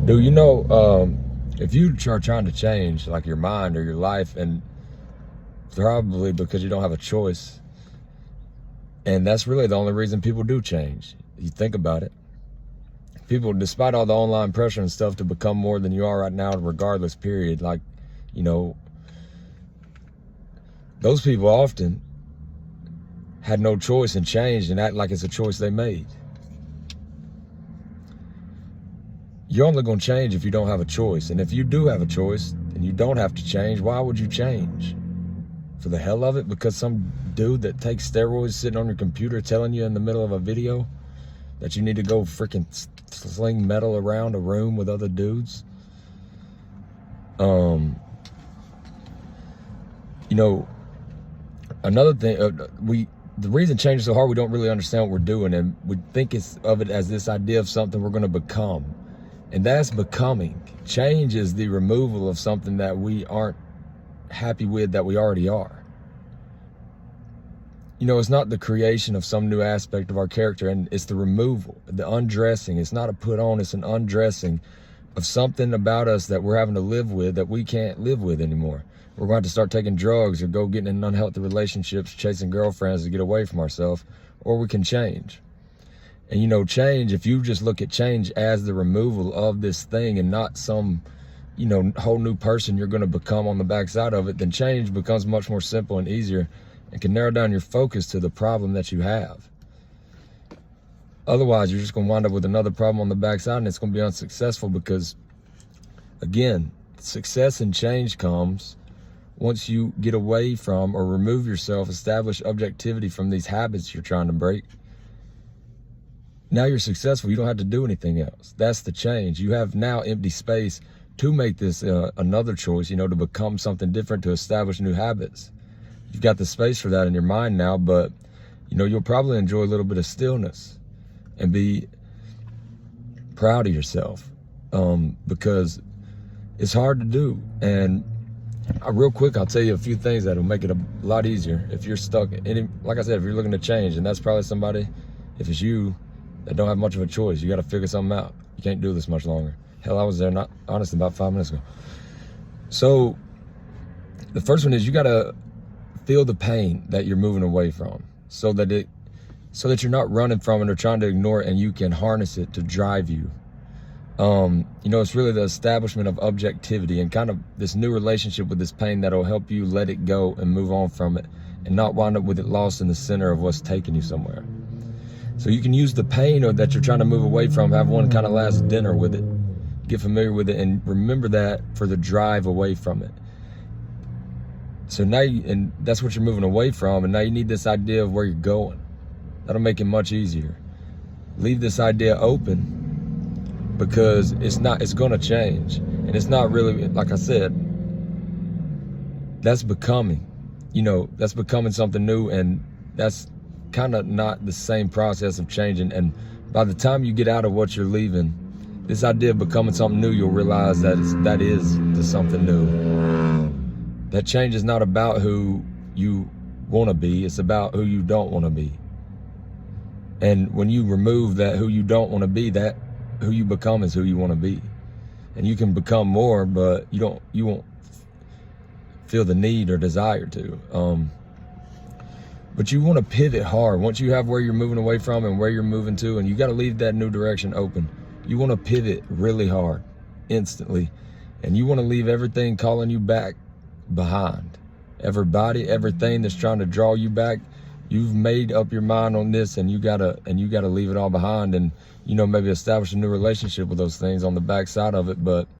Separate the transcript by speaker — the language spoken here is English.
Speaker 1: Do if you are trying to change like your mind or your life, and probably because you don't have a choice, and that's really the only reason people do change. You think about it. People, despite all the online pressure and stuff to become more than you are right now, regardless, period, like, you know, those people often had no choice and changed and act like it's a choice they made. You're only going to change if you don't have a choice. And if you do have a choice and you don't have to change, why would you change? For the hell of it? Because some dude that takes steroids sitting on your computer telling you in the middle of a video that you need to go freaking sling metal around a room with other dudes? Another thing, the reason change is so hard, we don't really understand what we're doing, and we think of it as this idea of something we're going to become. And that's becoming. Change is the removal of something that we aren't happy with that we already are. It's not the creation of some new aspect of our character, and it's the removal, the undressing. It's not a put on, it's an undressing of something about us that we're having to live with that we can't live with anymore. We're going to start taking drugs or go getting in unhealthy relationships, chasing girlfriends to get away from ourselves, or we can change. And change, if you just look at change as the removal of this thing and not some, whole new person you're going to become on the backside of it, then change becomes much more simple and easier and can narrow down your focus to the problem that you have. Otherwise, you're just going to wind up with another problem on the backside, and it's going to be unsuccessful because, again, success and change comes once you get away from or remove yourself, establish objectivity from these habits you're trying to break. Now you're successful. You don't have to do anything else. That's the change. You have now empty space to make this another choice, to become something different, to establish new habits. You've got the space for that in your mind now, but, you'll probably enjoy a little bit of stillness and be proud of yourself because it's hard to do. And real quick, I'll tell you a few things that will make it a lot easier if you're stuck. Like I said, if you're looking to change, and that's probably somebody, if it's you, that don't have much of a choice. You got to figure something out. You can't do this much longer. Hell, I was there, honestly, about 5 minutes ago. So the first one is you got to feel the pain that you're moving away from so that you're not running from it or trying to ignore it, and you can harness it to drive you. It's really the establishment of objectivity and kind of this new relationship with this pain that'll help you let it go and move on from it and not wind up with it lost in the center of what's taking you somewhere. So you can use the pain that you're trying to move away from, have one kind of last dinner with it, get familiar with it, and remember that for the drive away from it. So now, and that's what you're moving away from, and now you need this idea of where you're going. That'll make it much easier. Leave this idea open because it's going to change. And it's not really, like I said, that's becoming. That's becoming something new, and that's kind of not the same process of changing. And by the time you get out of what you're leaving, this idea of becoming something new, you'll realize that is the something new. That change is not about who you want to be, it's about who you don't want to be. And when you remove that who you don't want to be, that who you become is who you want to be. And you can become more, but you won't feel the need or desire to. But you want to pivot hard. Once you have where you're moving away from and where you're moving to, and you got to leave that new direction open. You want to pivot really hard, instantly. And you want to leave everything calling you back behind. Everybody, everything that's trying to draw you back, you've made up your mind on this, and you gotta leave it all behind, and maybe establish a new relationship with those things on the backside of it. But